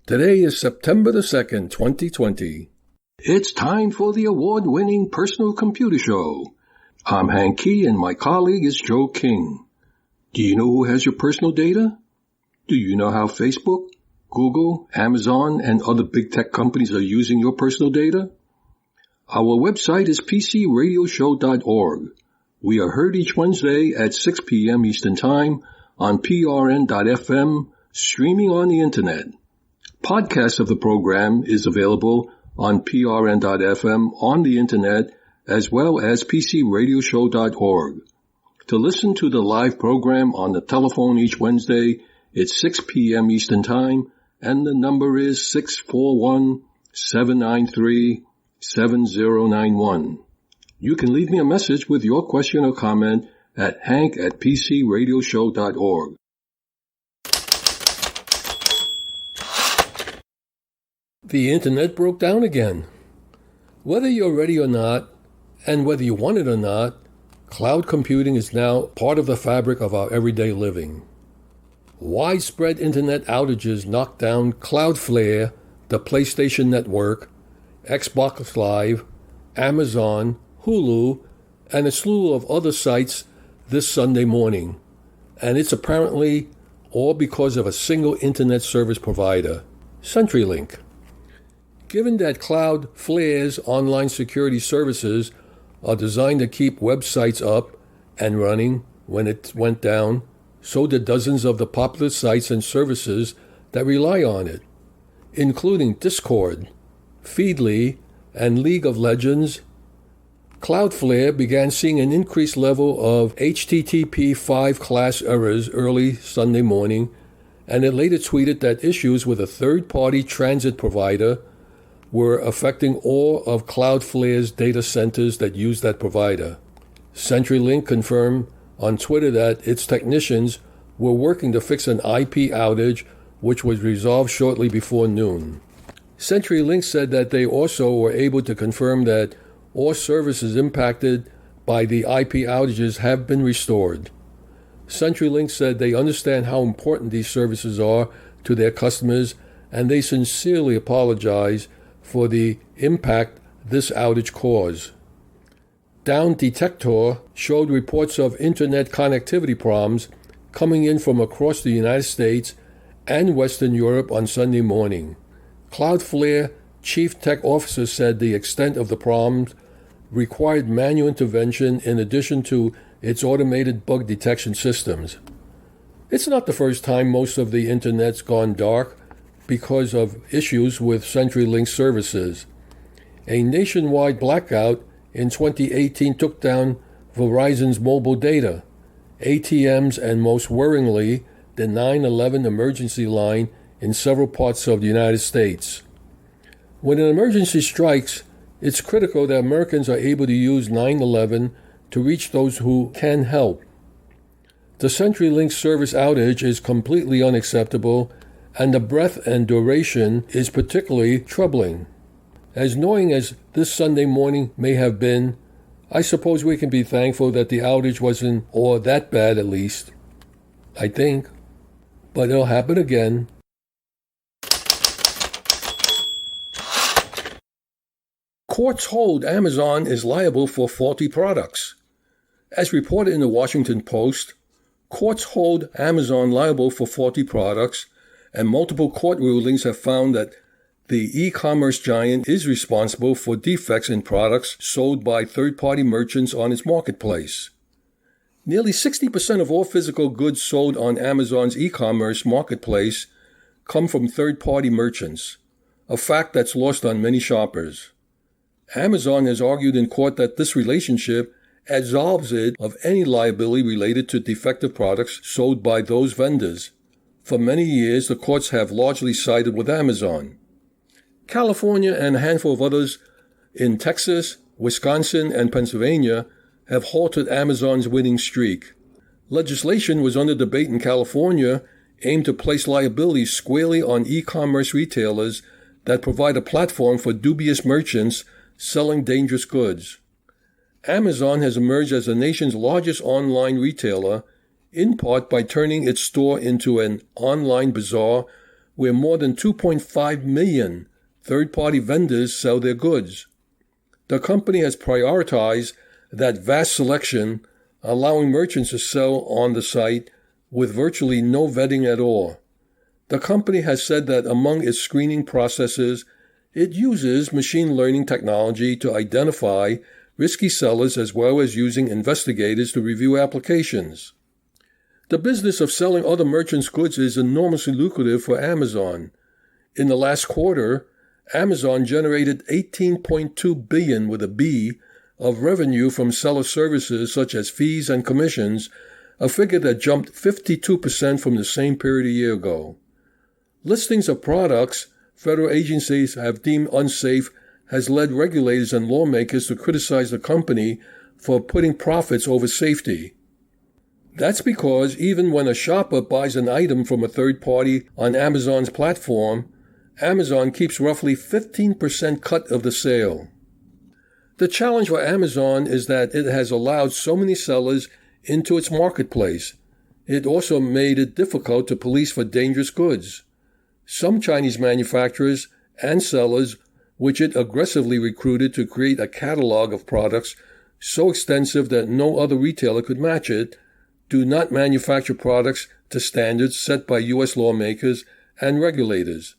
Today is September the 2nd, 2020. It's time for the award-winning Personal Computer Show. I'm Hank Key and my colleague is Joe King. Do you know who has your personal data? Do you know how Facebook, Google, Amazon, and other big tech companies are using your personal data? Our website is pcradioshow.org. We are heard each Wednesday at 6 p.m. Eastern Time on prn.fm, streaming on the Internet. Podcast of the program is available on prn.fm on the Internet as well as pcradioshow.org. To listen to the live program on the telephone each Wednesday, it's 6 p.m. Eastern Time, and the number is 641-793-7091. You can leave me a message with your question or comment at hank@pcradioshow.org. The Internet broke down again. Whether you're ready or not, and whether you want it or not, cloud computing is now part of the fabric of our everyday living. Widespread Internet outages knocked down Cloudflare, the PlayStation Network, Xbox Live, Amazon, Hulu, and a slew of other sites this Sunday morning. And it's apparently all because of a single Internet service provider, CenturyLink. Given that Cloudflare's online security services are designed to keep websites up and running when it went down, so did dozens of the popular sites and services that rely on it, including Discord, Feedly, and League of Legends. Cloudflare began seeing an increased level of HTTP5 class errors early Sunday morning, and it later tweeted that issues with a third-party transit provider were affecting all of Cloudflare's data centers that use that provider. CenturyLink confirmed on Twitter that its technicians were working to fix an IP outage, which was resolved shortly before noon. CenturyLink said that they also were able to confirm that all services impacted by the IP outages have been restored. CenturyLink said they understand how important these services are to their customers, and they sincerely apologize for the impact this outage caused. Down Detector showed reports of internet connectivity problems coming in from across the United States and Western Europe on Sunday morning. Cloudflare Chief Tech Officer said the extent of the problems required manual intervention in addition to its automated bug detection systems. It's not the first time most of the Internet's gone dark because of issues with CenturyLink services. A nationwide blackout in 2018 took down Verizon's mobile data, ATMs, and most worryingly, the 911 emergency line in several parts of the United States. When an emergency strikes, it's critical that Americans are able to use 911 to reach those who can help. The CenturyLink service outage is completely unacceptable, and the breadth and duration is particularly troubling. As annoying as this Sunday morning may have been, I suppose we can be thankful that the outage wasn't all that bad, at least. I think. But it'll happen again. Courts hold Amazon is liable for faulty products. As reported in the Washington Post, courts hold Amazon liable for faulty products, and multiple court rulings have found that the e-commerce giant is responsible for defects in products sold by third-party merchants on its marketplace. Nearly 60% of all physical goods sold on Amazon's e-commerce marketplace come from third-party merchants, a fact that's lost on many shoppers. Amazon has argued in court that this relationship absolves it of any liability related to defective products sold by those vendors. For many years, the courts have largely sided with Amazon. California and a handful of others in Texas, Wisconsin, and Pennsylvania have halted Amazon's winning streak. Legislation was under debate in California aimed to place liability squarely on e-commerce retailers that provide a platform for dubious merchants selling dangerous goods. Amazon has emerged as the nation's largest online retailer, in part by turning its store into an online bazaar where more than 2.5 million third-party vendors sell their goods. The company has prioritized that vast selection, allowing merchants to sell on the site with virtually no vetting at all. The company has said that among its screening processes, it uses machine learning technology to identify risky sellers as well as using investigators to review applications. The business of selling other merchants' goods is enormously lucrative for Amazon. In the last quarter, Amazon generated $18.2 billion with a B of revenue from seller services such as fees and commissions, a figure that jumped 52% from the same period a year ago. Listings of products federal agencies have deemed unsafe has led regulators and lawmakers to criticize the company for putting profits over safety. That's because even when a shopper buys an item from a third party on Amazon's platform, Amazon keeps roughly 15% cut of the sale. The challenge for Amazon is that it has allowed so many sellers into its marketplace. It also made it difficult to police for dangerous goods. Some Chinese manufacturers and sellers, which it aggressively recruited to create a catalog of products so extensive that no other retailer could match it, do not manufacture products to standards set by U.S. lawmakers and regulators.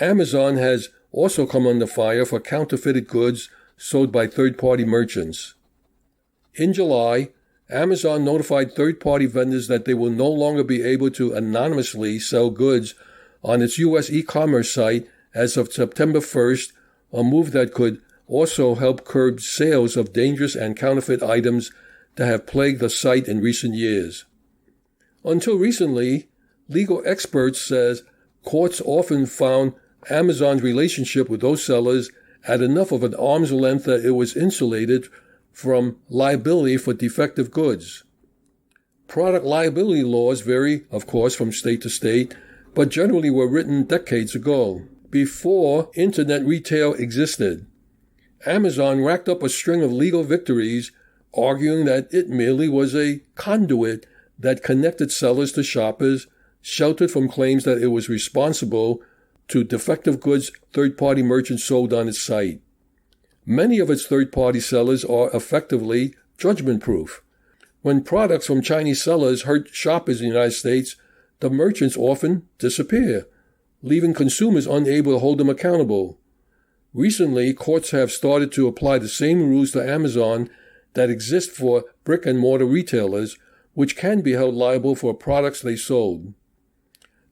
Amazon has also come under fire for counterfeited goods sold by third-party merchants. In July, Amazon notified third-party vendors that they will no longer be able to anonymously sell goods on its U.S. e-commerce site as of September 1st, a move that could also help curb sales of dangerous and counterfeit items that have plagued the site in recent years. Until recently, legal experts says courts often found Amazon's relationship with those sellers at enough of an arm's length that it was insulated from liability for defective goods. Product liability laws vary, of course, from state to state, but generally were written decades ago, before internet retail existed. Amazon racked up a string of legal victories, arguing that it merely was a conduit that connected sellers to shoppers, sheltered from claims that it was responsible to defective goods third-party merchants sold on its site. Many of its third-party sellers are effectively judgment-proof. When products from Chinese sellers hurt shoppers in the United States, the merchants often disappear, leaving consumers unable to hold them accountable. Recently, courts have started to apply the same rules to Amazon that exist for brick-and-mortar retailers, which can be held liable for products they sold.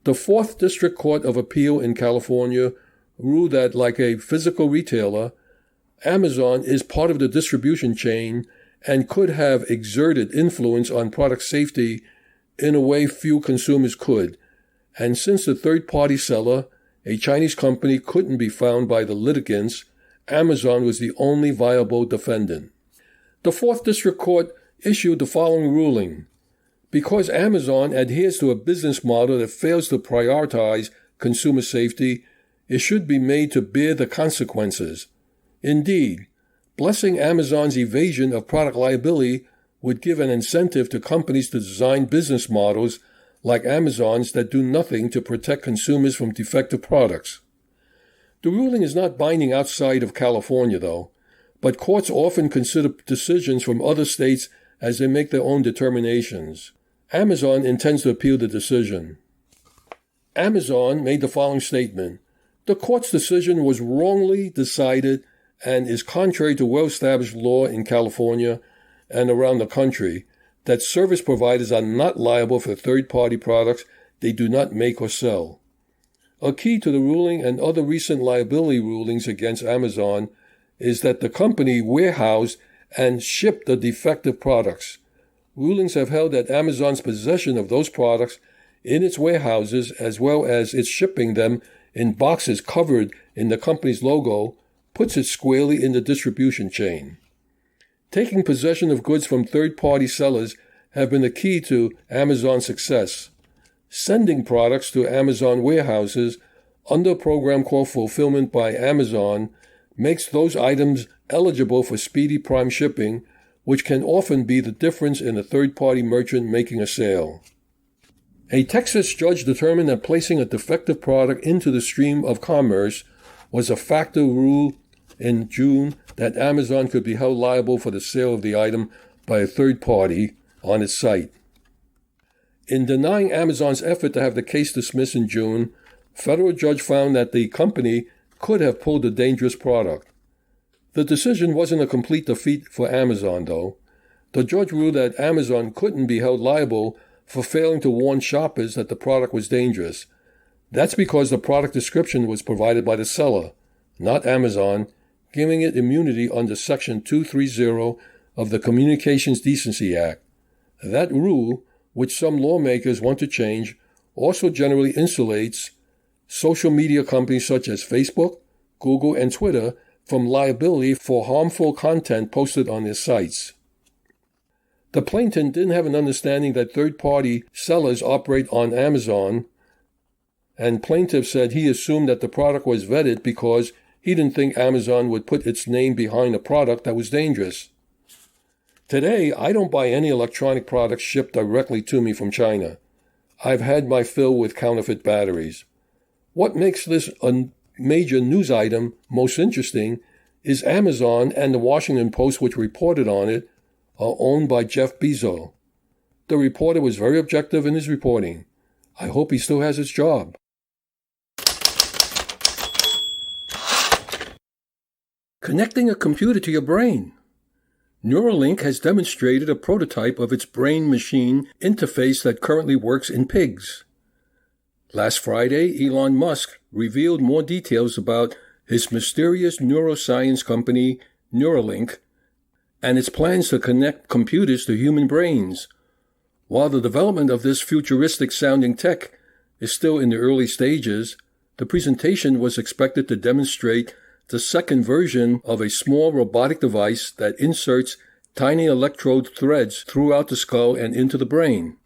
The 4th District Court of Appeal in California ruled that, like a physical retailer, Amazon is part of the distribution chain and could have exerted influence on product safety in a way few consumers could. And since the third-party seller, a Chinese company, couldn't be found by the litigants, Amazon was the only viable defendant. The 4th District Court issued the following ruling. Because Amazon adheres to a business model that fails to prioritize consumer safety, it should be made to bear the consequences. Indeed, blessing Amazon's evasion of product liability would give an incentive to companies to design business models like Amazon's that do nothing to protect consumers from defective products. The ruling is not binding outside of California, though, but courts often consider decisions from other states as they make their own determinations. Amazon intends to appeal the decision. Amazon made the following statement. The court's decision was wrongly decided and is contrary to well-established law in California and around the country that service providers are not liable for third-party products they do not make or sell. A key to the ruling and other recent liability rulings against Amazon is that the company warehoused and shipped the defective products. Rulings have held that Amazon's possession of those products in its warehouses, as well as its shipping them in boxes covered in the company's logo, puts it squarely in the distribution chain. Taking possession of goods from third-party sellers have been the key to Amazon's success. Sending products to Amazon warehouses under a program called Fulfillment by Amazon makes those items eligible for speedy prime shipping, which can often be the difference in a third-party merchant making a sale. A Texas judge determined that placing a defective product into the stream of commerce was a factor rule in June that Amazon could be held liable for the sale of the item by a third party on its site. In denying Amazon's effort to have the case dismissed in June, a federal judge found that the company could have pulled a dangerous product. The decision wasn't a complete defeat for Amazon, though. The judge ruled that Amazon couldn't be held liable for failing to warn shoppers that the product was dangerous. That's because the product description was provided by the seller, not Amazon, giving it immunity under Section 230 of the Communications Decency Act. That rule, which some lawmakers want to change, also generally insulates social media companies such as Facebook, Google, and Twitter from liability for harmful content posted on their sites. The plaintiff didn't have an understanding that third-party sellers operate on Amazon, and plaintiff said he assumed that the product was vetted because he didn't think Amazon would put its name behind a product that was dangerous. Today, I don't buy any electronic products shipped directly to me from China. I've had my fill with counterfeit batteries. What makes this a major news item most interesting is Amazon and the Washington Post, which reported on it, are owned by Jeff Bezos. The reporter was very objective in his reporting. I hope he still has his job. Connecting a computer to your brain. Neuralink has demonstrated a prototype of its brain-machine interface that currently works in pigs. Last Friday, Elon Musk revealed more details about his mysterious neuroscience company, Neuralink, and its plans to connect computers to human brains. While the development of this futuristic-sounding tech is still in the early stages, the presentation was expected to demonstrate the second version of a small robotic device that inserts tiny electrode threads throughout the skull and into the brain.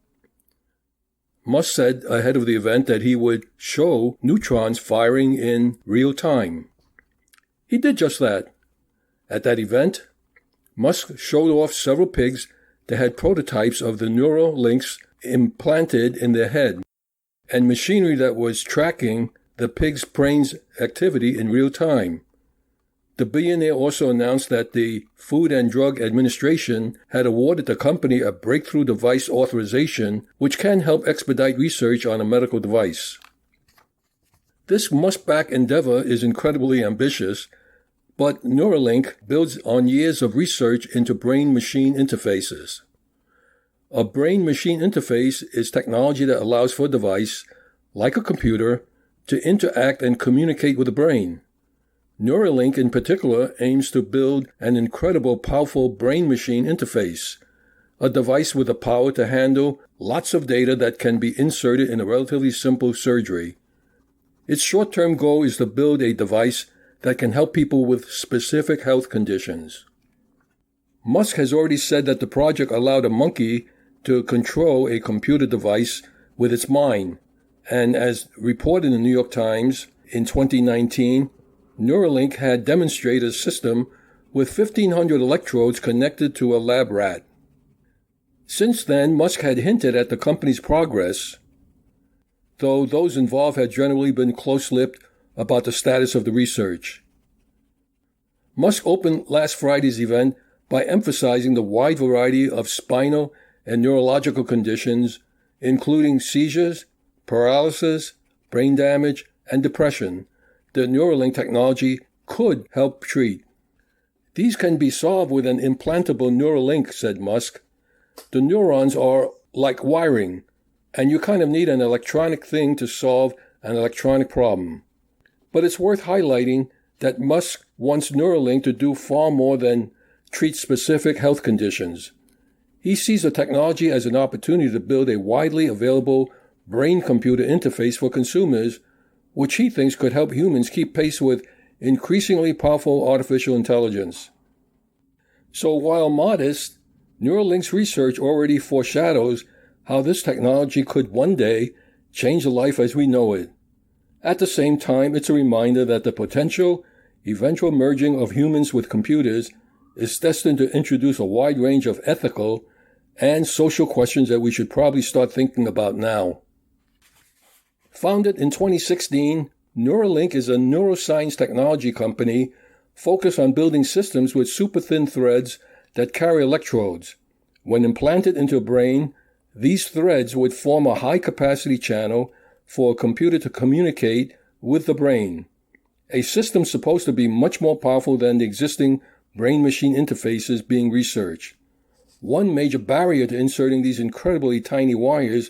Musk said ahead of the event that he would show neutrons firing in real time. He did just that. At that event, Musk showed off several pigs that had prototypes of the Neuralinks implanted in their head and machinery that was tracking the pig's brain's activity in real time. The billionaire also announced that the Food and Drug Administration had awarded the company a breakthrough device authorization, which can help expedite research on a medical device. This Musk-backed endeavor is incredibly ambitious, but Neuralink builds on years of research into brain-machine interfaces. A brain-machine interface is technology that allows for a device, like a computer, to interact and communicate with the brain. Neuralink in particular aims to build an incredible powerful brain-machine interface, a device with the power to handle lots of data that can be inserted in a relatively simple surgery. Its short-term goal is to build a device that can help people with specific health conditions. Musk has already said that the project allowed a monkey to control a computer device with its mind, and as reported in the New York Times in 2019, Neuralink had demonstrated a system with 1,500 electrodes connected to a lab rat. Since then, Musk had hinted at the company's progress, though those involved had generally been close-lipped about the status of the research. Musk opened last Friday's event by emphasizing the wide variety of spinal and neurological conditions, including seizures, paralysis, brain damage, and depression, the Neuralink technology could help treat. These can be solved with an implantable Neuralink, said Musk. The neurons are like wiring, and you kind of need an electronic thing to solve an electronic problem. But it's worth highlighting that Musk wants Neuralink to do far more than treat specific health conditions. He sees the technology as an opportunity to build a widely available brain-computer interface for consumers, which he thinks could help humans keep pace with increasingly powerful artificial intelligence. So while modest, Neuralink's research already foreshadows how this technology could one day change life as we know it. At the same time, it's a reminder that the potential eventual merging of humans with computers is destined to introduce a wide range of ethical and social questions that we should probably start thinking about now. Founded in 2016, Neuralink is a neuroscience technology company focused on building systems with super-thin threads that carry electrodes. When implanted into a brain, these threads would form a high-capacity channel for a computer to communicate with the brain. A system supposed to be much more powerful than the existing brain-machine interfaces being researched. One major barrier to inserting these incredibly tiny wires,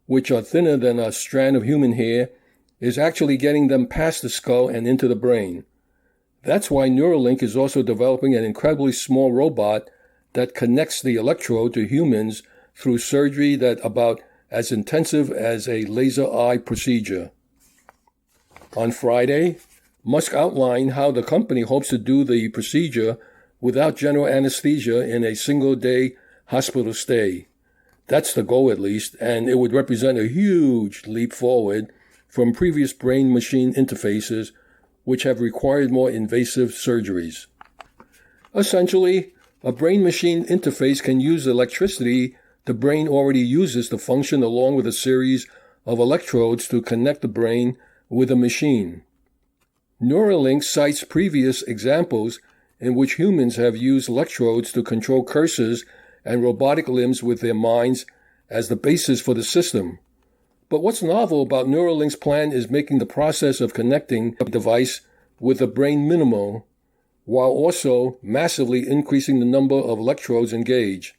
which are thinner than a strand of human hair, is actually getting them past the skull and into the brain. That's why Neuralink is also developing an incredibly small robot that connects the electrode to humans through surgery that's about as intensive as a laser eye procedure. On Friday, Musk outlined how the company hopes to do the procedure without general anesthesia in a single-day hospital stay. That's the goal, at least, and it would represent a huge leap forward from previous brain-machine interfaces, which have required more invasive surgeries. Essentially, a brain-machine interface can use electricity the brain already uses to function along with a series of electrodes to connect the brain with a machine. Neuralink cites previous examples in which humans have used electrodes to control cursors and robotic limbs with their minds as the basis for the system. But what's novel about Neuralink's plan is making the process of connecting a device with the brain minimal, while also massively increasing the number of electrodes engaged.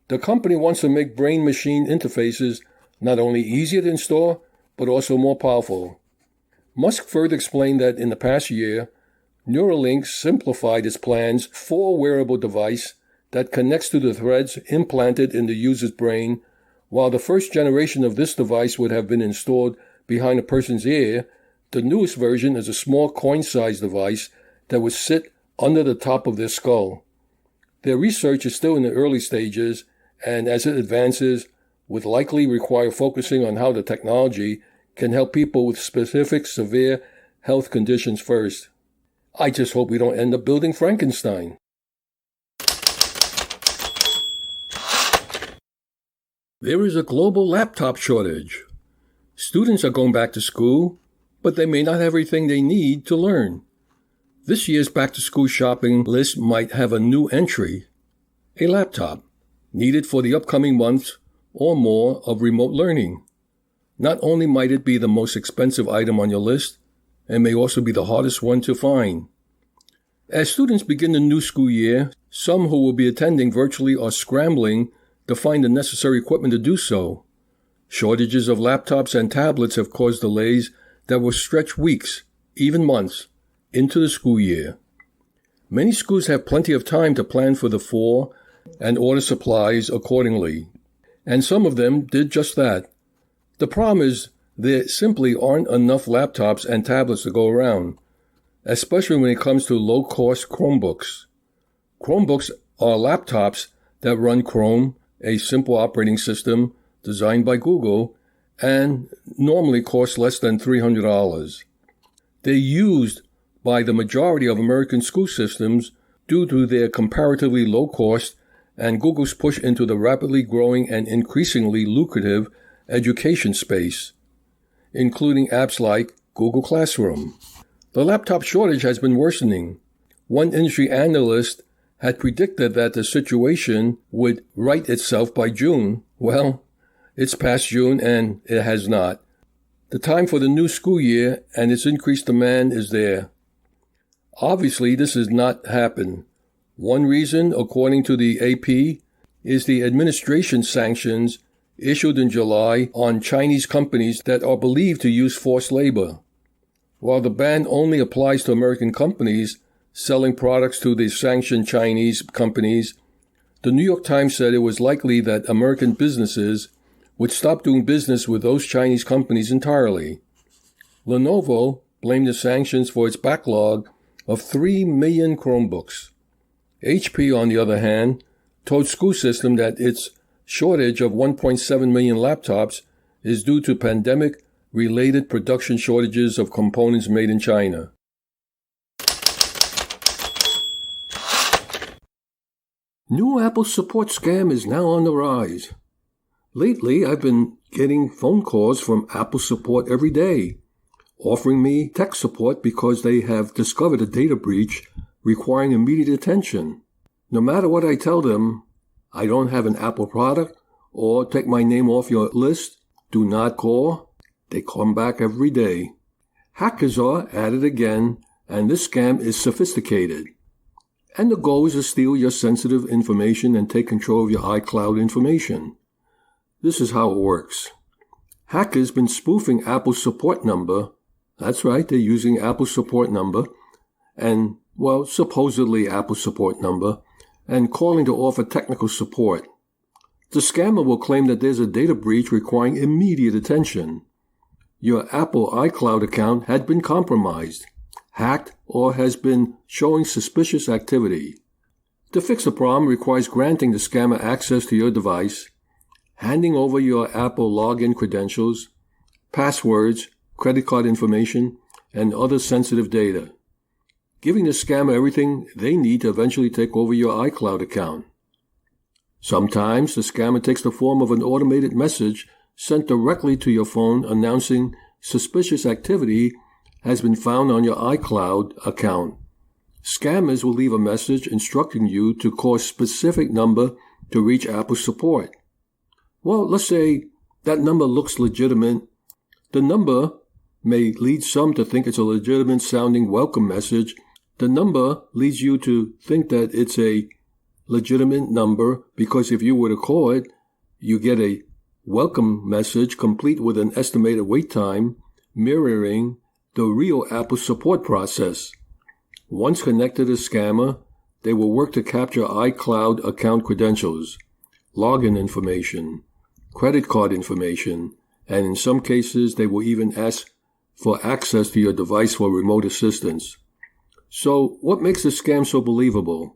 The company wants to make brain-machine interfaces not only easier to install, but also more powerful. Musk further explained that in the past year, Neuralink simplified its plans for a wearable device that connects to the threads implanted in the user's brain. While the first generation of this device would have been installed behind a person's ear, the newest version is a small coin-sized device that would sit under the top of their skull. Their research is still in the early stages, and as it advances, would likely require focusing on how the technology can help people with specific severe health conditions first. I just hope we don't end up building Frankenstein. There is a global laptop shortage. Students are going back to school, but they may not have everything they need to learn. This year's back-to-school shopping list might have a new entry: a laptop, needed for the upcoming months or more of remote learning. Not only might it be the most expensive item on your list, it may also be the hardest one to find. As students begin the new school year, some who will be attending virtually are scrambling to find the necessary equipment to do so. Shortages of laptops and tablets have caused delays that will stretch weeks, even months, into the school year. Many schools have plenty of time to plan for the fall and order supplies accordingly, and some of them did just that. The problem is there simply aren't enough laptops and tablets to go around, especially when it comes to low-cost Chromebooks. Chromebooks are laptops that run Chrome, a simple operating system designed by Google, and normally cost less than $300. They're used by the majority of American school systems due to their comparatively low cost and Google's push into the rapidly growing and increasingly lucrative education space, including apps like Google Classroom. The laptop shortage has been worsening. One industry analyst had predicted that the situation would right itself by June. Well, it's past June and it has not. The time for the new school year and its increased demand is there. Obviously, this has not happened. One reason, according to the AP, is the administration sanctions issued in July on Chinese companies that are believed to use forced labor. While the ban only applies to American companies selling products to the sanctioned Chinese companies, the New York Times said it was likely that American businesses would stop doing business with those Chinese companies entirely. Lenovo blamed the sanctions for its backlog of 3 million Chromebooks. HP, on the other hand, told School System that its shortage of 1.7 million laptops is due to pandemic-related production shortages of components made in China. New Apple support scam is now on the rise. Lately, I've been getting phone calls from Apple support every day, offering me tech support because they have discovered a data breach requiring immediate attention. No matter what I tell them, I don't have an Apple product or take my name off your list, do not call. They come back every day. Hackers are at it again, and this scam is sophisticated. And the goal is to steal your sensitive information and take control of your iCloud information. This is how it works. Hackers been spoofing Apple's support number. That's right, they're using Apple's support number and, well, supposedly Apple's support number, and calling to offer technical support. The scammer will claim that there's a data breach requiring immediate attention. Your Apple iCloud account had been compromised, hacked, or has been showing suspicious activity. To fix the problem requires granting the scammer access to your device, handing over your Apple login credentials, passwords, credit card information, and other sensitive data, giving the scammer everything they need to eventually take over your iCloud account. Sometimes the scammer takes the form of an automated message sent directly to your phone announcing suspicious activity has been found on your iCloud account. Scammers will leave a message instructing you to call a specific number to reach Apple support. Well, let's say that number looks legitimate. The number may lead some to think it's a legitimate sounding welcome message. The number leads you to think that it's a legitimate number because if you were to call it, you get a welcome message complete with an estimated wait time mirroring the real Apple support process. Once connected to the scammer, they will work to capture iCloud account credentials, login information, credit card information, and in some cases they will even ask for access to your device for remote assistance. So what makes the scam so believable?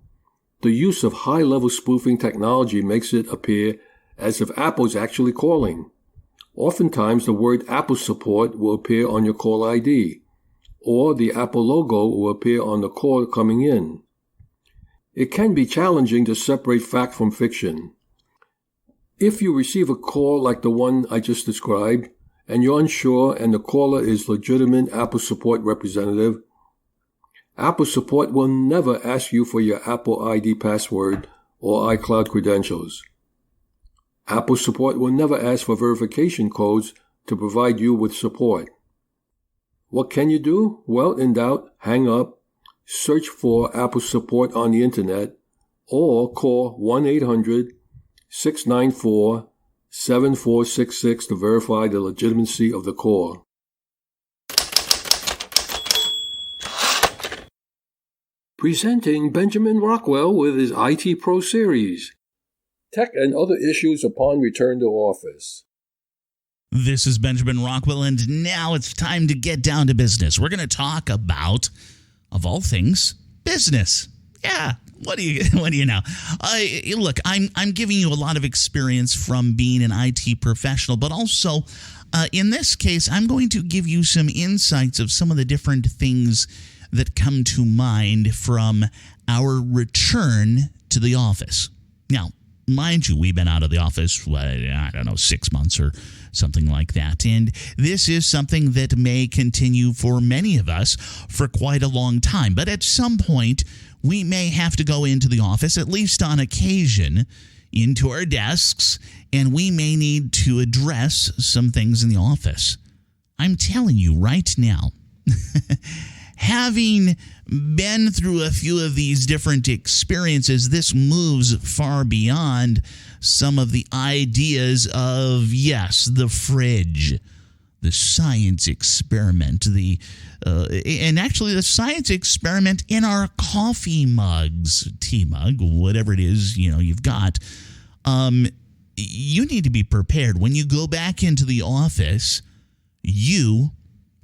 The use of high-level spoofing technology makes it appear as if Apple is actually calling. Oftentimes the word Apple support will appear on your call ID, or the Apple logo will appear on the call coming in. It can be challenging to separate fact from fiction. If you receive a call like the one I just described, and you're unsure and the caller is legitimate Apple support representative, Apple support will never ask you for your Apple ID password or iCloud credentials. Apple support will never ask for verification codes to provide you with support. What can you do? Well, in doubt, hang up, search for Apple support on the internet, or call 1-800-694-7466 to verify the legitimacy of the call. Presenting Benjamin Rockwell with his IT Pro series, Tech and Other Issues Upon Return to Office. This is Benjamin Rockwell, and now it's time to get down to business. We're going to talk about, of all things, business. Yeah, what do you know? Look, I'm giving you a lot of experience from being an IT professional, but also, in this case, I'm going to give you some insights of some of the different things that come to mind from our return to the office. Now, mind you, we've been out of the office, 6 months or something like that. And this is something that may continue for many of us for quite a long time. But at some point, we may have to go into the office, at least on occasion, into our desks, and we may need to address some things in the office. I'm telling you right now, having been through a few of these different experiences, this moves far beyond some of the ideas of, yes, the fridge, the science experiment, and actually the science experiment in our coffee mugs, tea mug, whatever it is, you've got. You need to be prepared. When you go back into the office, you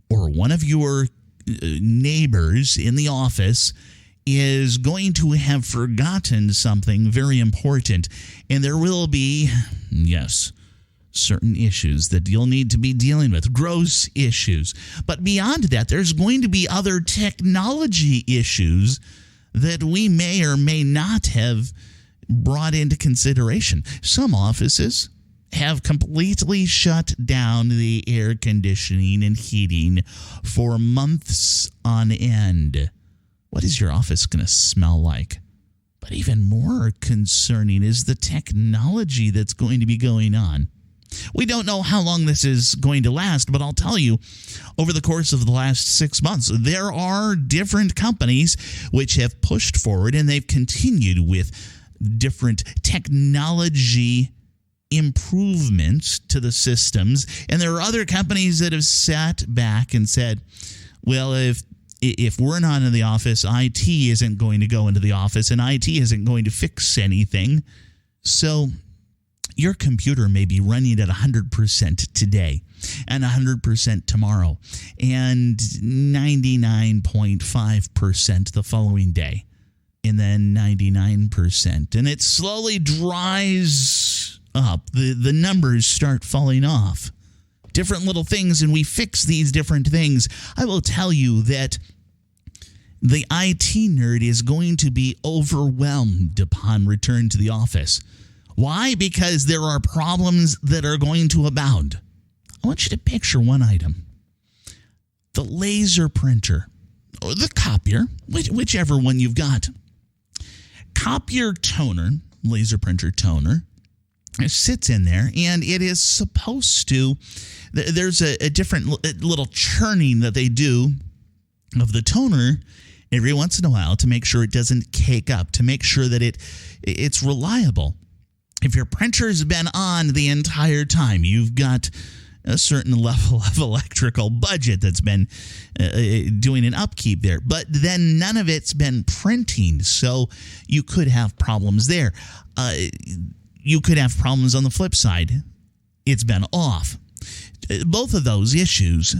or one of your neighbors in the office is going to have forgotten something very important, and there will be, yes, certain issues that you'll need to be dealing with, gross issues. But beyond that, there's going to be other technology issues that we may or may not have brought into consideration. Some offices have completely shut down the air conditioning and heating for months on end. What is your office going to smell like? But even more concerning is the technology that's going to be going on. We don't know how long this is going to last, but I'll tell you, over the course of the last 6 months, there are different companies which have pushed forward, and they've continued with different technology improvements to the systems. And there are other companies that have sat back and said, well, if we're not in the office, IT isn't going to go into the office, and IT isn't going to fix anything. So your computer may be running at 100% today and 100% tomorrow and 99.5% the following day and then 99%. And it slowly dries up. The numbers start falling off. Different little things, and we fix these different things. I will tell you that the IT nerd is going to be overwhelmed upon return to the office. Why? Because there are problems that are going to abound. I want you to picture one item. The laser printer, or the copier, whichever one you've got. Copier toner, laser printer toner, it sits in there, and it is supposed to, there's a different little churning that they do of the toner every once in a while to make sure it doesn't cake up, to make sure that it's reliable. If your printer's been on the entire time, you've got a certain level of electrical budget that's been doing an upkeep there. But then none of it's been printing, so you could have problems there. You could have problems on the flip side. It's been off. Both of those issues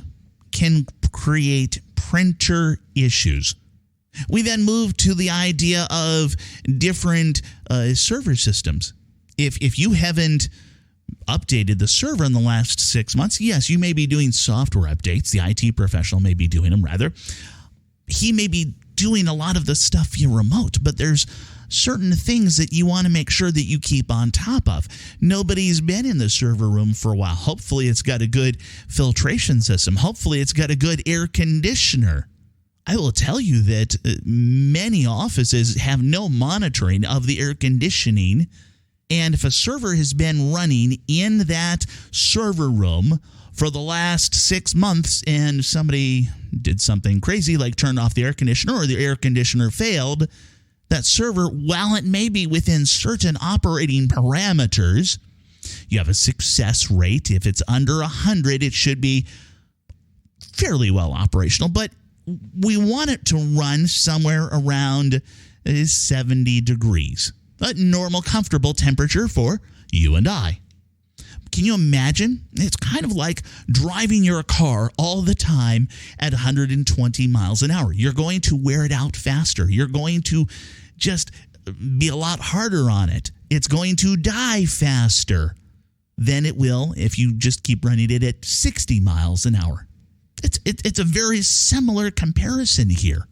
can create printer issues. We then move to the idea of different server systems. If you haven't updated the server in the last 6 months, yes, you may be doing software updates. The IT professional may be doing them, rather. He may be doing a lot of the stuff via remote, but there's certain things that you want to make sure that you keep on top of. Nobody's been in the server room for a while. Hopefully it's got a good filtration system. Hopefully it's got a good air conditioner. I will tell you that many offices have no monitoring of the air conditioning. And if a server has been running in that server room for the last 6 months and somebody did something crazy like turn off the air conditioner or the air conditioner failed, that server, while it may be within certain operating parameters, you have a success rate. If it's under 100, it should be fairly well operational. But we want it to run somewhere around 70 degrees. A normal, comfortable temperature for you and I. Can you imagine? It's kind of like driving your car all the time at 120 miles an hour. You're going to wear it out faster. You're going to just be a lot harder on it. It's going to die faster than it will if you just keep running it at 60 miles an hour. It's a very similar comparison here.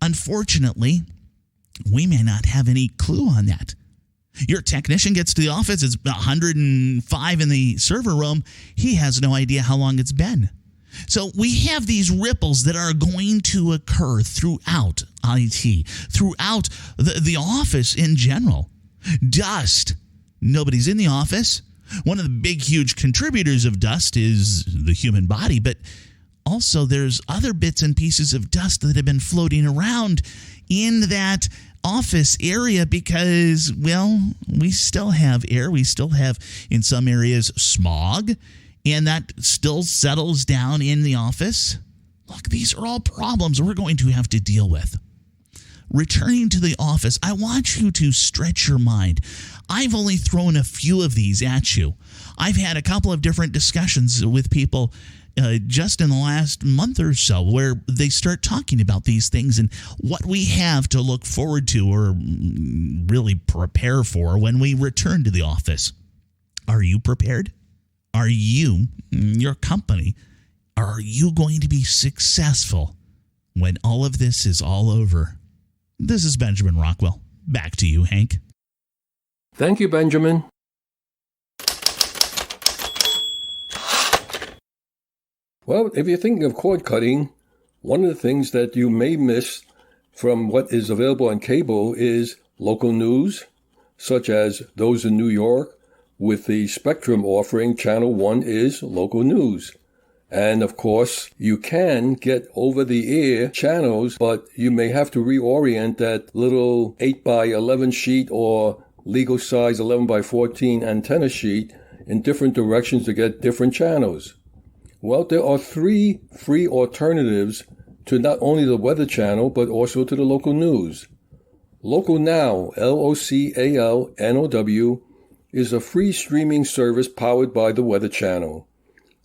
Unfortunately, we may not have any clue on that. Your technician gets to the office, it's 105 in the server room. He has no idea how long it's been. So we have these ripples that are going to occur throughout IT, throughout the office in general. Dust. Nobody's in the office. One of the big, huge contributors of dust is the human body, but also there's other bits and pieces of dust that have been floating around in that office area because, well, we still have air. We still have, in some areas, smog, and that still settles down in the office. Look, these are all problems we're going to have to deal with. Returning to the office, I want you to stretch your mind. I've only thrown a few of these at you. I've had a couple of different discussions with people just in the last month or so where they start talking about these things and what we have to look forward to or really prepare for when we return to the office. Are you prepared? Are you, your company, are you going to be successful when all of this is all over? This is Benjamin Rockwell. Back to you, Hank. Thank you, Benjamin. Well, if you're thinking of cord cutting, one of the things that you may miss from what is available on cable is local news, such as those in New York. With the Spectrum offering, Channel 1 is local news. And of course, you can get over-the-air channels, but you may have to reorient that little 8x11 sheet or legal size 11x14 antenna sheet in different directions to get different channels. Well, there are 3 free alternatives to not only the Weather Channel, but also to the local news. Local Now, LOCALNOW, is a free streaming service powered by the Weather Channel.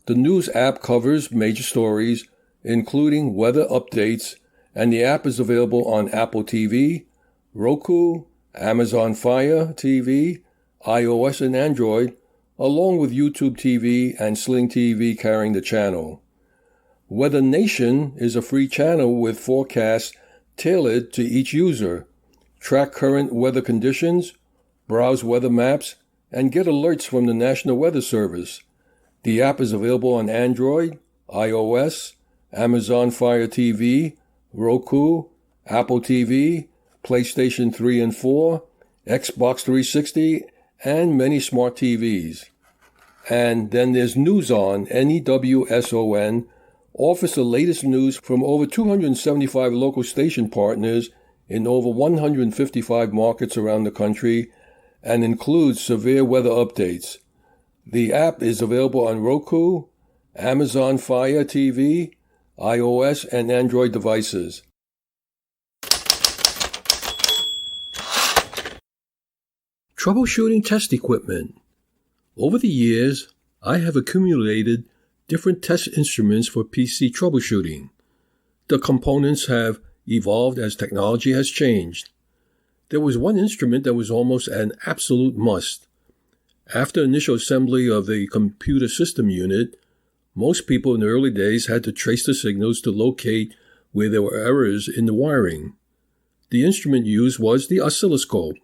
The news app covers major stories, including weather updates, and the app is available on Apple TV, Roku, Amazon Fire TV, iOS and Android, along with YouTube TV and Sling TV carrying the channel. Weather Nation is a free channel with forecasts tailored to each user. Track current weather conditions, browse weather maps, and get alerts from the National Weather Service. The app is available on Android, iOS, Amazon Fire TV, Roku, Apple TV, PlayStation 3 and 4, Xbox 360, and many smart TVs. And then there's NewsOn, NEWSON, offers the latest news from over 275 local station partners in over 155 markets around the country, and includes severe weather updates. The app is available on Roku, Amazon Fire TV, iOS, and Android devices. Troubleshooting test equipment. Over the years, I have accumulated different test instruments for PC troubleshooting. The components have evolved as technology has changed. There was one instrument that was almost an absolute must. After initial assembly of the computer system unit, most people in the early days had to trace the signals to locate where there were errors in the wiring. The instrument used was the oscilloscope.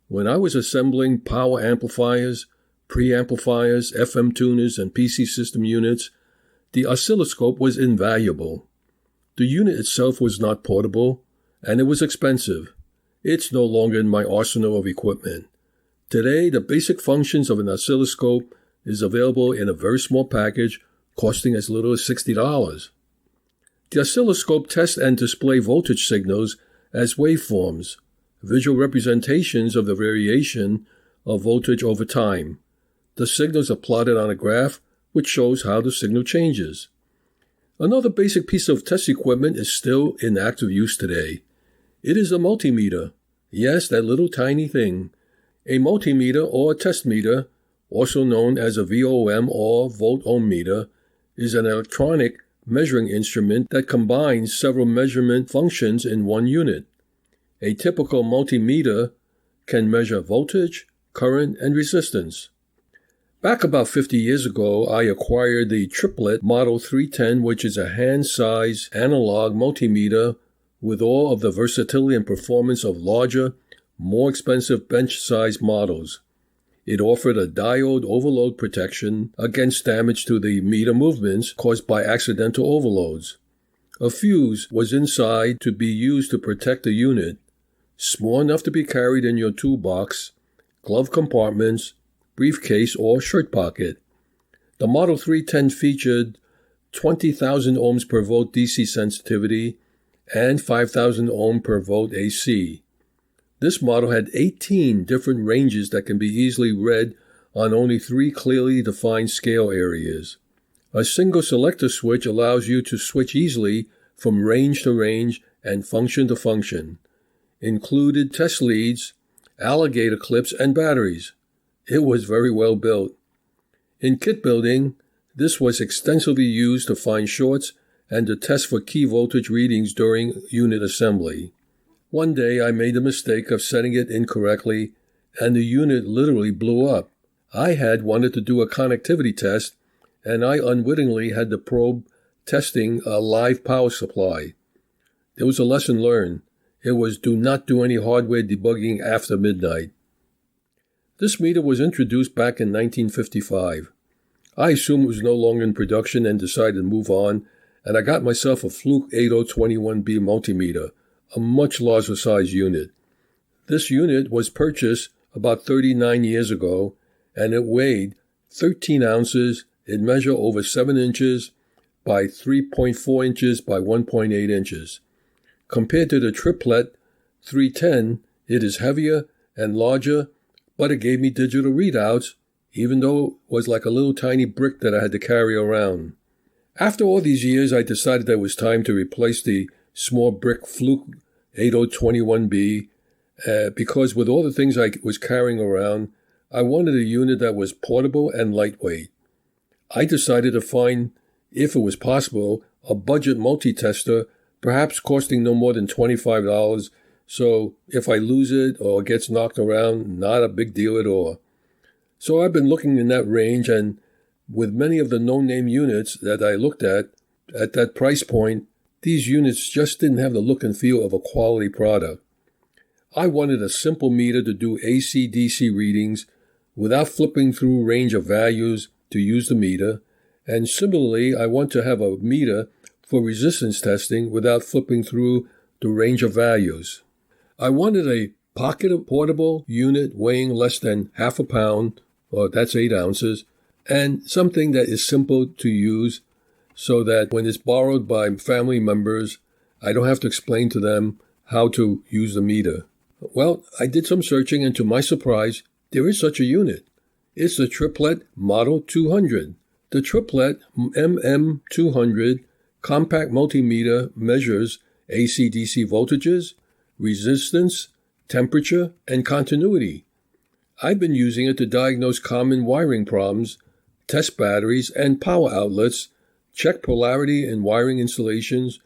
When I was assembling power amplifiers, preamplifiers, FM tuners, and PC system units, the oscilloscope was invaluable. The unit itself was not portable, and it was expensive. It's no longer in my arsenal of equipment. Today, the basic functions of an oscilloscope is available in a very small package costing as little as $60. The oscilloscope tests and display voltage signals as waveforms, visual representations of the variation of voltage over time. The signals are plotted on a graph which shows how the signal changes. Another basic piece of test equipment is still in active use today. It is a multimeter. Yes, that little tiny thing. A multimeter or test meter, also known as a VOM or volt-ohm meter, is an electronic measuring instrument that combines several measurement functions in one unit. A typical multimeter can measure voltage, current, and resistance. Back about 50 years ago, I acquired the Triplite Model 310, which is a hand-size analog multimeter with all of the versatility and performance of larger, more expensive bench-size models. It offered a diode overload protection against damage to the meter movements caused by accidental overloads. A fuse was inside to be used to protect the unit, small enough to be carried in your toolbox, glove compartments, briefcase, or shirt pocket. The Model 310 featured 20,000 ohms per volt DC sensitivity and 5,000 ohm per volt AC. This model had 18 different ranges that can be easily read on only 3 clearly defined scale areas. A single selector switch allows you to switch easily from range to range and function to function. Included test leads, alligator clips, and batteries. It was very well built. In kit building, this was extensively used to find shorts and to test for key voltage readings during unit assembly. One day I made the mistake of setting it incorrectly, and the unit literally blew up. I had wanted to do a connectivity test, and I unwittingly had the probe testing a live power supply. There was a lesson learned. It was do not do any hardware debugging after midnight. This meter was introduced back in 1955. I assumed it was no longer in production and decided to move on, and I got myself a Fluke 8021B multimeter, a much larger size unit. This unit was purchased about 39 years ago, and it weighed 13 ounces. It measured over 7 inches by 3.4 inches by 1.8 inches. Compared to the Triplet 310, it is heavier and larger, but it gave me digital readouts, even though it was like a little tiny brick that I had to carry around. After all these years, I decided that it was time to replace the small brick Fluke 8021B because with all the things I was carrying around, I wanted a unit that was portable and lightweight. I decided to find, if it was possible, a budget multi-tester, perhaps costing no more than $25, so if I lose it or it gets knocked around, not a big deal at all. So I've been looking in that range, and with many of the no-name units that I looked at that price point, these units just didn't have the look and feel of a quality product. I wanted a simple meter to do AC/DC readings without flipping through range of values to use the meter, and similarly, I want to have a meter for resistance testing without flipping through the range of values. I wanted a pocket portable unit weighing less than half a pound, or that's 8 ounces, and something that is simple to use so that when it's borrowed by family members, I don't have to explain to them how to use the meter. Well, I did some searching, and to my surprise, there is such a unit. It's the Triplite Model 200. The Triplet MM200 compact multimeter measures AC/DC voltages, resistance, temperature, and continuity. I've been using it to diagnose common wiring problems, test batteries and power outlets, check polarity in wiring installations,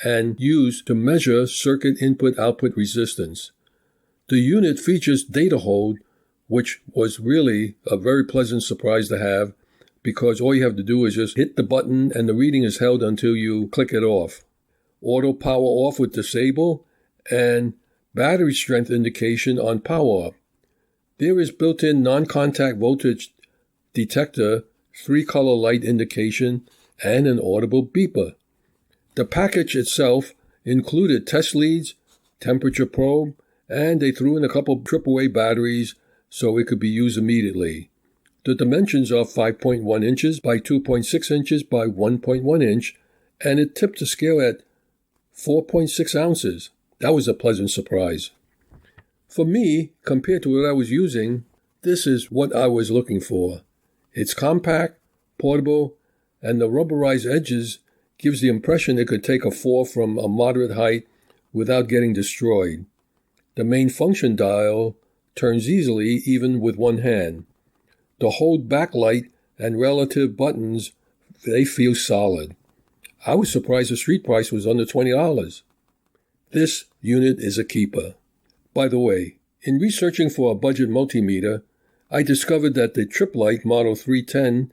and use to measure circuit input-output resistance. The unit features data hold, which was really a very pleasant surprise to have, because all you have to do is just hit the button and the reading is held until you click it off. Auto power off with disable, and battery strength indication on power up. There is built-in non-contact voltage detector, 3-color light indication, and an audible beeper. The package itself included test leads, temperature probe, and they threw in a couple AAA batteries so it could be used immediately. The dimensions are 5.1 inches by 2.6 inches by 1.1 inch, and it tipped the scale at 4.6 ounces. That was a pleasant surprise. For me, compared to what I was using, this is what I was looking for. It's compact, portable, and the rubberized edges gives the impression it could take a fall from a moderate height without getting destroyed. The main function dial turns easily even with one hand. The hold backlight and relative buttons, they feel solid. I was surprised the street price was under $20. This unit is a keeper. By the way, in researching for a budget multimeter, I discovered that the Triplite Model 310,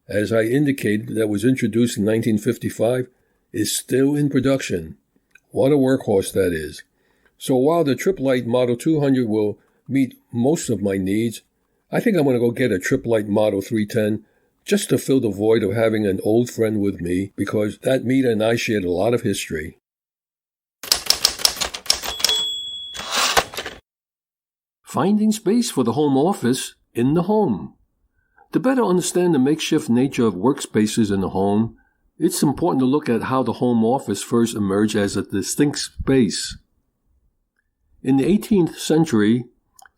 as I indicated, that was introduced in 1955, is still in production. What a workhorse that is. So while the Triplite Model 200 will meet most of my needs, I think I'm going to go get a Triplite Model 310 just to fill the void of having an old friend with me, because that meter and I shared a lot of history. Finding space for the home office in the home. To better understand the makeshift nature of workspaces in the home, it's important to look at how the home office first emerged as a distinct space. In the 18th century,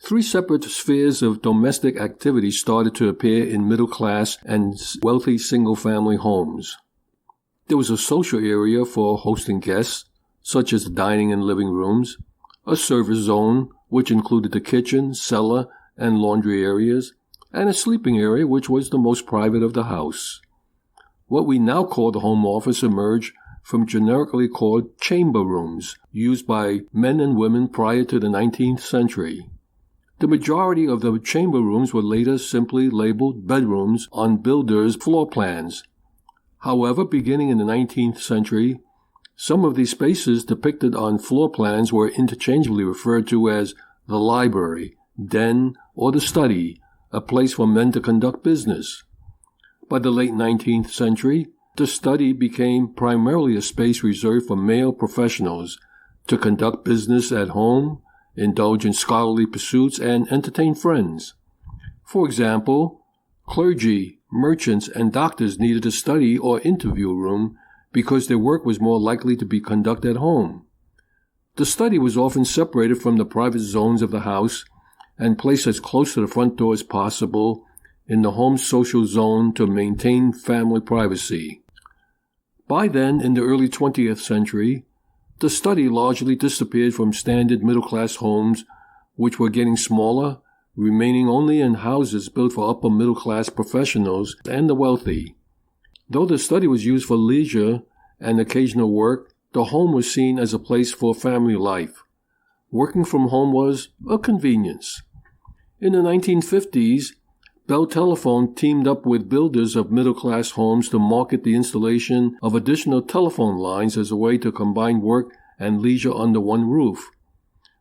3 separate spheres of domestic activity started to appear in middle-class and wealthy single-family homes. There was a social area for hosting guests, such as the dining and living rooms, a service zone, which included the kitchen, cellar, and laundry areas, and a sleeping area, which was the most private of the house. What we now call the home office emerged from generically called chamber rooms, used by men and women prior to the 19th century. The majority of the chamber rooms were later simply labeled bedrooms on builders' floor plans. However, beginning in the 19th century, some of these spaces depicted on floor plans were interchangeably referred to as the library, den, or the study, a place for men to conduct business. By the late 19th century, the study became primarily a space reserved for male professionals to conduct business at home, indulge in scholarly pursuits, and entertain friends. For example, clergy, merchants, and doctors needed a study or interview room because their work was more likely to be conducted at home. The study was often separated from the private zones of the house and placed as close to the front door as possible in the home's social zone to maintain family privacy. By then, in the early 20th century, the study largely disappeared from standard middle-class homes, which were getting smaller, remaining only in houses built for upper middle-class professionals and the wealthy. Though the study was used for leisure and occasional work, the home was seen as a place for family life. Working from home was a convenience. In the 1950s, Bell Telephone teamed up with builders of middle-class homes to market the installation of additional telephone lines as a way to combine work and leisure under one roof.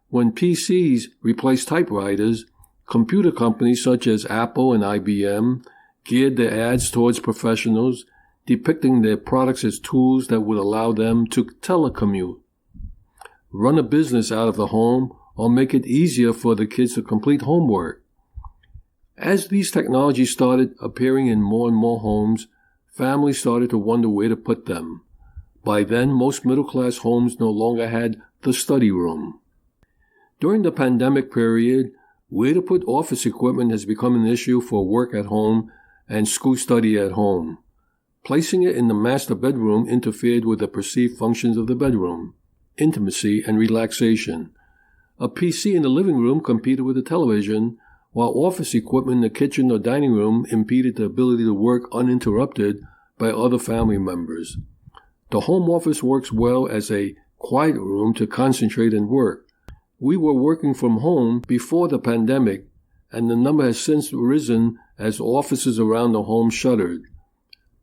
When PCs replaced typewriters, computer companies such as Apple and IBM geared their ads towards professionals, depicting their products as tools that would allow them to telecommute, run a business out of the home, or make it easier for the kids to complete homework. As these technologies started appearing in more and more homes, families started to wonder where to put them. By then, most middle-class homes no longer had the study room. During the pandemic period, where to put office equipment has become an issue for work at home and school study at home. Placing it in the master bedroom interfered with the perceived functions of the bedroom, intimacy and relaxation. A PC in the living room competed with the television, while office equipment in the kitchen or dining room impeded the ability to work uninterrupted by other family members. The home office works well as a quiet room to concentrate and work. We were working from home before the pandemic, and the number has since risen as offices around the home shuttered.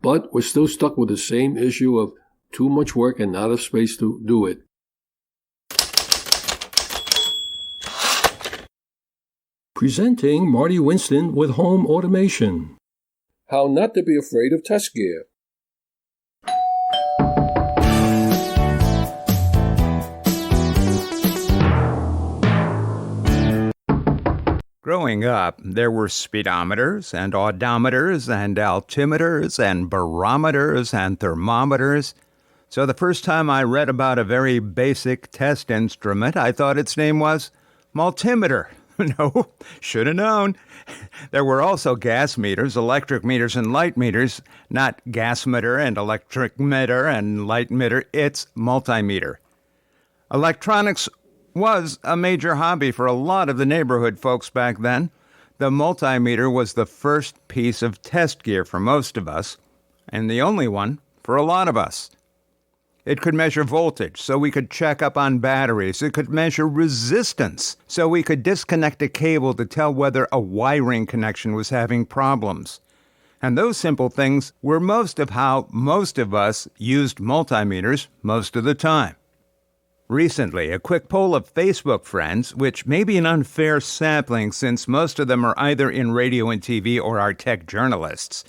But we're still stuck with the same issue of too much work and not enough space to do it. Presenting Marty Winston with Home Automation. How not to be afraid of test gear. Growing up, there were speedometers and odometers and altimeters and barometers and thermometers. So the first time I read about a very basic test instrument, I thought its name was Multimeter. No, should have known. There were also gas meters, electric meters, and light meters, not gas meter and electric meter and light meter. It's multimeter. Electronics was a major hobby for a lot of the neighborhood folks back then. The multimeter was the first piece of test gear for most of us, and the only one for a lot of us. It could measure voltage, so we could check up on batteries. It could measure resistance, so we could disconnect a cable to tell whether a wiring connection was having problems. And those simple things were most of how most of us used multimeters most of the time. Recently, a quick poll of Facebook friends, which may be an unfair sampling since most of them are either in radio and TV or are tech journalists,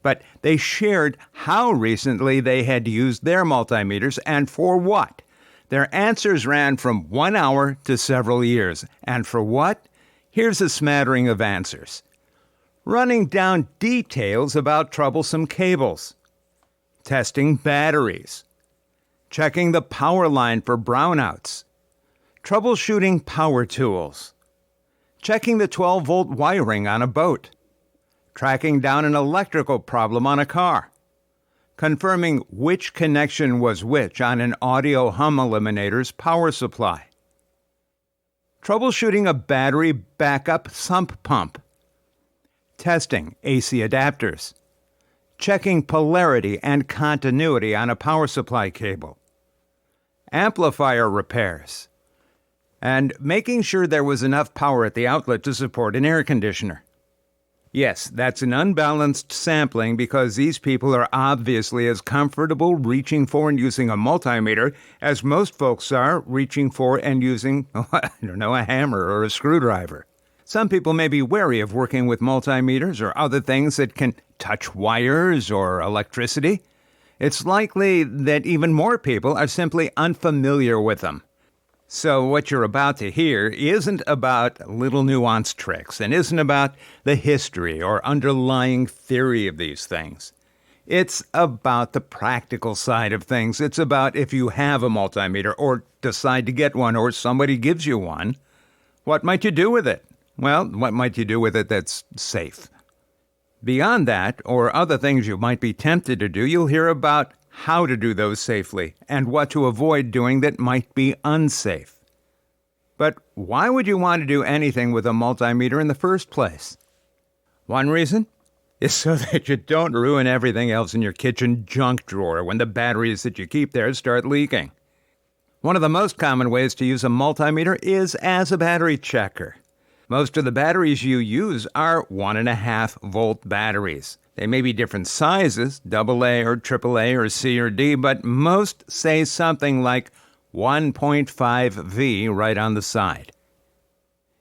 but they shared how recently they had used their multimeters and for what. Their answers ran from 1 hour to several years. And for what? Here's a smattering of answers. Running down details about troublesome cables. Testing batteries. Checking the power line for brownouts. Troubleshooting power tools. Checking the 12-volt wiring on a boat. Tracking down an electrical problem on a car. Confirming which connection was which on an audio hum eliminator's power supply. Troubleshooting a battery backup sump pump. Testing AC adapters. Checking polarity and continuity on a power supply cable. Amplifier repairs. And making sure there was enough power at the outlet to support an air conditioner. Yes, that's an unbalanced sampling because these people are obviously as comfortable reaching for and using a multimeter as most folks are reaching for and using, a hammer or a screwdriver. Some people may be wary of working with multimeters or other things that can touch wires or electricity. It's likely that even more people are simply unfamiliar with them. So what you're about to hear isn't about little nuanced tricks and isn't about the history or underlying theory of these things. It's about the practical side of things. It's about if you have a multimeter or decide to get one or somebody gives you one, what might you do with it? Well, what might you do with it that's safe? Beyond that, or other things you might be tempted to do, you'll hear about how to do those safely and what to avoid doing that might be unsafe. But why would you want to do anything with a multimeter in the first place? One reason is so that you don't ruin everything else in your kitchen junk drawer when the batteries that you keep there start leaking. One of the most common ways to use a multimeter is as a battery checker. Most of the batteries you use are 1.5-volt batteries. They may be different sizes, AA or AAA or C or D, but most say something like 1.5V right on the side.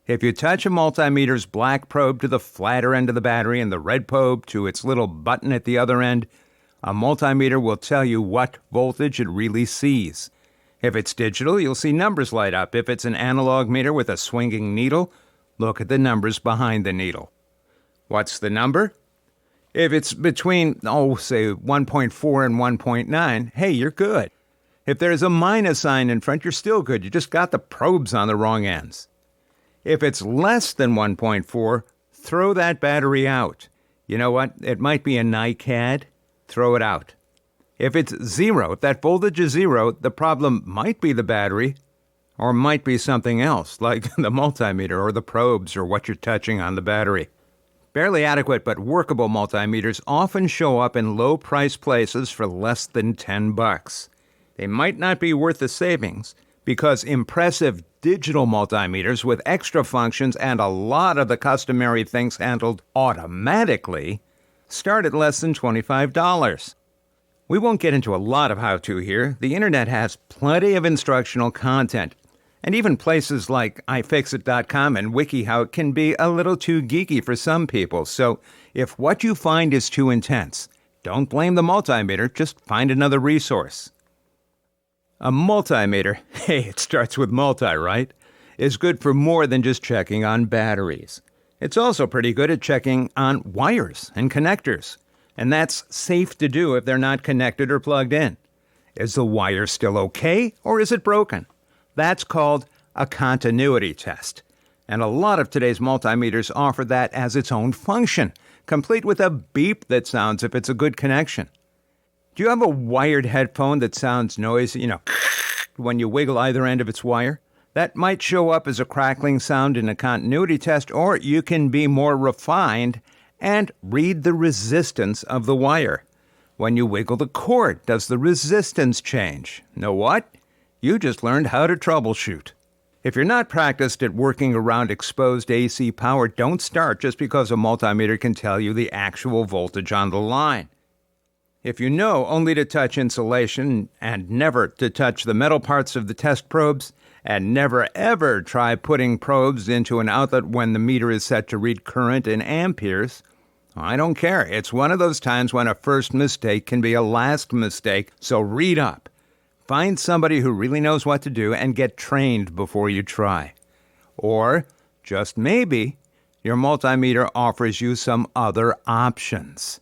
If you touch a multimeter's black probe to the flatter end of the battery and the red probe to its little button at the other end, a multimeter will tell you what voltage it really sees. If it's digital, you'll see numbers light up. If it's an analog meter with a swinging needle, look at the numbers behind the needle. What's the number? If it's between, say 1.4 and 1.9, hey, you're good. If there's a minus sign in front, you're still good. You just got the probes on the wrong ends. If it's less than 1.4, throw that battery out. You know what? It might be a NiCad. Throw it out. If it's zero, if that voltage is zero, the problem might be the battery or might be something else, like the multimeter or the probes or what you're touching on the battery. Barely adequate but workable multimeters often show up in low-price places for less than $10. They might not be worth the savings because impressive digital multimeters with extra functions and a lot of the customary things handled automatically start at less than $25. We won't get into a lot of how-to here. The internet has plenty of instructional content. And even places like iFixit.com and WikiHow can be a little too geeky for some people. So if what you find is too intense, don't blame the multimeter, just find another resource. A multimeter, hey, it starts with multi, right? Is good for more than just checking on batteries. It's also pretty good at checking on wires and connectors. And that's safe to do if they're not connected or plugged in. Is the wire still okay, or is it broken? That's called a continuity test. And a lot of today's multimeters offer that as its own function, complete with a beep that sounds if it's a good connection. Do you have a wired headphone that sounds noisy, when you wiggle either end of its wire? That might show up as a crackling sound in a continuity test, or you can be more refined and read the resistance of the wire. When you wiggle the cord, does the resistance change? Know what? You just learned how to troubleshoot. If you're not practiced at working around exposed AC power, don't start just because a multimeter can tell you the actual voltage on the line. If you know only to touch insulation and never to touch the metal parts of the test probes, and never ever try putting probes into an outlet when the meter is set to read current in amperes, I don't care. It's one of those times when a first mistake can be a last mistake, so read up. Find somebody who really knows what to do and get trained before you try. Or, just maybe, your multimeter offers you some other options.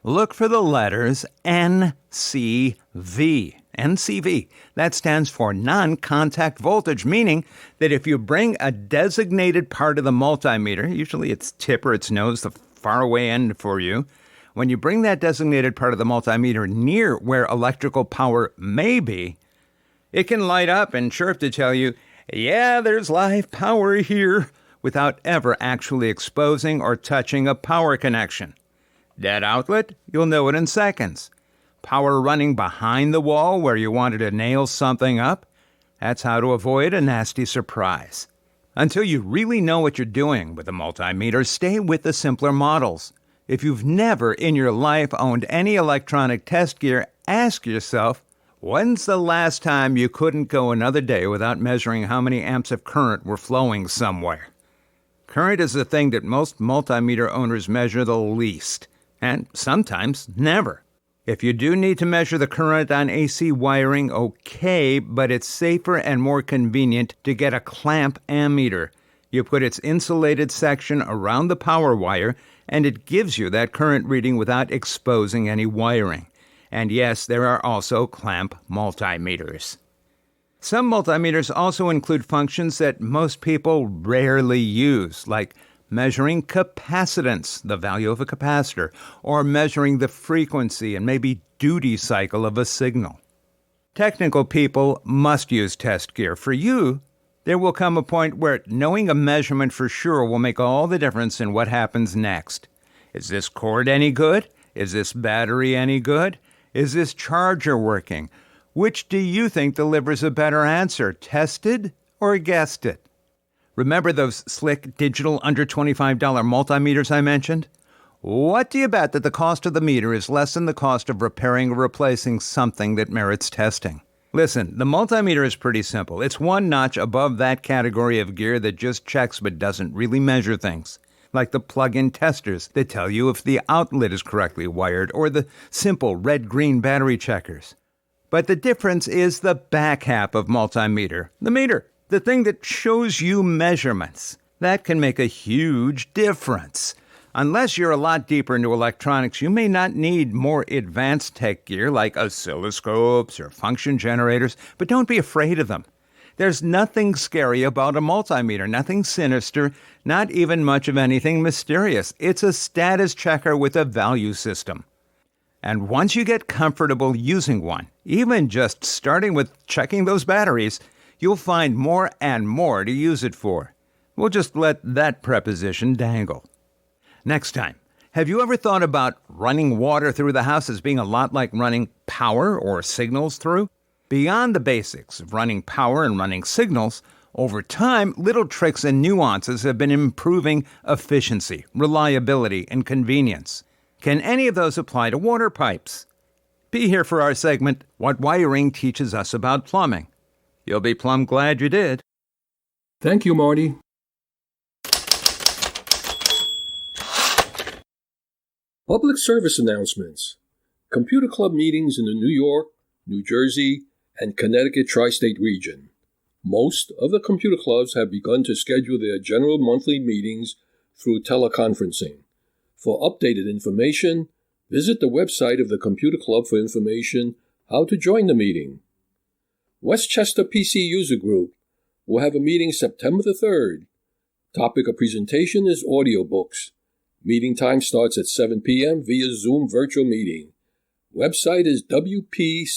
Look for the letters NCV. NCV. That stands for non-contact voltage, meaning that if you bring a designated part of the multimeter, usually its tip or its nose, the faraway end for you, when you bring that designated part of the multimeter near where electrical power may be, it can light up and chirp to tell you, yeah, there's live power here, without ever actually exposing or touching a power connection. Dead outlet, you'll know it in seconds. Power running behind the wall where you wanted to nail something up, that's how to avoid a nasty surprise. Until you really know what you're doing with a multimeter, stay with the simpler models. If you've never in your life owned any electronic test gear, ask yourself, when's the last time you couldn't go another day without measuring how many amps of current were flowing somewhere? Current is the thing that most multimeter owners measure the least, and sometimes never. If you do need to measure the current on AC wiring, okay, but it's safer and more convenient to get a clamp ammeter. You put its insulated section around the power wire, and it gives you that current reading without exposing any wiring. And yes, there are also clamp multimeters. Some multimeters also include functions that most people rarely use, like measuring capacitance, the value of a capacitor, or measuring the frequency and maybe duty cycle of a signal. Technical people must use test gear. For you, there will come a point where knowing a measurement for sure will make all the difference in what happens next. Is this cord any good? Is this battery any good? Is this charger working? Which do you think delivers a better answer, tested or guessed it? Remember those slick digital under $25 multimeters I mentioned? What do you bet that the cost of the meter is less than the cost of repairing or replacing something that merits testing? Listen, the multimeter is pretty simple. It's one notch above that category of gear that just checks but doesn't really measure things, like the plug-in testers that tell you if the outlet is correctly wired, or the simple red-green battery checkers. But the difference is the back half of multimeter, the meter, the thing that shows you measurements. That can make a huge difference. Unless you're a lot deeper into electronics, you may not need more advanced tech gear like oscilloscopes or function generators, but don't be afraid of them. There's nothing scary about a multimeter, nothing sinister, not even much of anything mysterious. It's a status checker with a value system. And once you get comfortable using one, even just starting with checking those batteries, you'll find more and more to use it for. We'll just let that preposition dangle. Next time, have you ever thought about running water through the house as being a lot like running power or signals through? Beyond the basics of running power and running signals, over time, little tricks and nuances have been improving efficiency, reliability, and convenience. Can any of those apply to water pipes? Be here for our segment, What Wiring Teaches Us About Plumbing. You'll be plumb glad you did. Thank you, Marty. Public service announcements. Computer Club meetings in the New York, New Jersey, and Connecticut tri-state region. Most of the computer clubs have begun to schedule their general monthly meetings through teleconferencing. For updated information, visit the website of the Computer Club for information how to join the meeting. Westchester PC User Group will have a meeting September the 3rd. Topic of presentation is audiobooks. Meeting time starts at 7 p.m. via Zoom virtual meeting. Website is wpcug.org.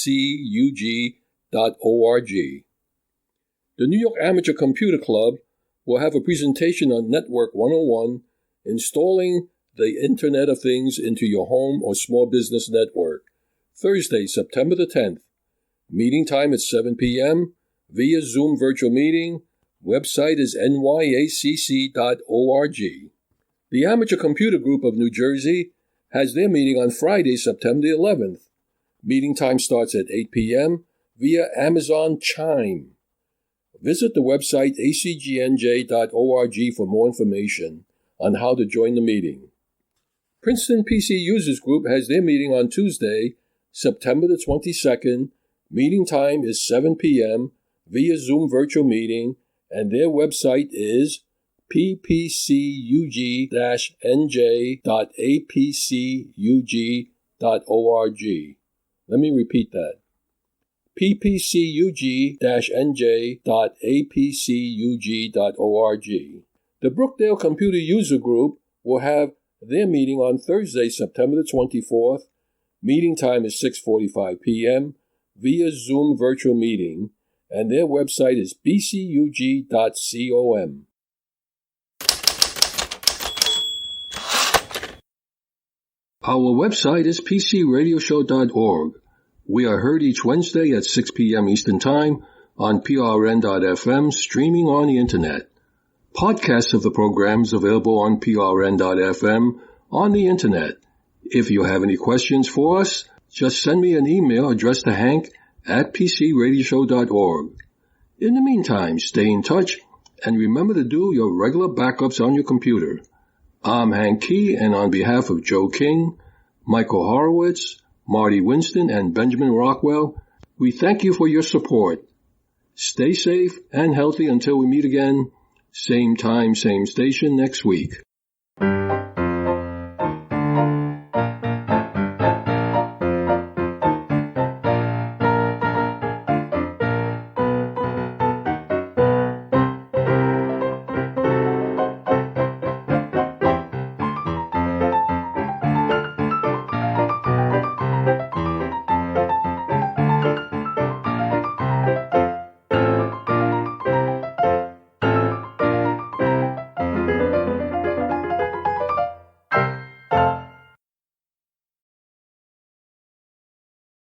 The New York Amateur Computer Club will have a presentation on Network 101, installing the Internet of Things into your home or small business network. Thursday, September the 10th. Meeting time at 7 p.m. via Zoom virtual meeting. Website is nyacc.org. The Amateur Computer Group of New Jersey has their meeting on Friday, September the 11th. Meeting time starts at 8 p.m. via Amazon Chime. Visit the website acgnj.org for more information on how to join the meeting. Princeton PC Users Group has their meeting on Tuesday, September the 22nd. Meeting time is 7 p.m. via Zoom virtual meeting, and their website is ppcug-nj.apcug.org. Let me repeat that. ppcug-nj.apcug.org. The Brookdale Computer User Group will have their meeting on Thursday, September the 24th. Meeting time is 6:45 p.m. via Zoom virtual meeting, and their website is bcug.com. Our website is pcradioshow.org. We are heard each Wednesday at 6 p.m. Eastern Time on prn.fm, streaming on the Internet. Podcasts of the programs available on prn.fm on the Internet. If you have any questions for us, just send me an email addressed to Hank at pcradioshow.org. In the meantime, stay in touch And remember to do your regular backups on your computer. I'm Hank Key, and on behalf of Joe King, Michael Horowitz, Marty Winston, and Benjamin Rockwell, we thank you for your support. Stay safe and healthy until we meet again, same time, same station next week.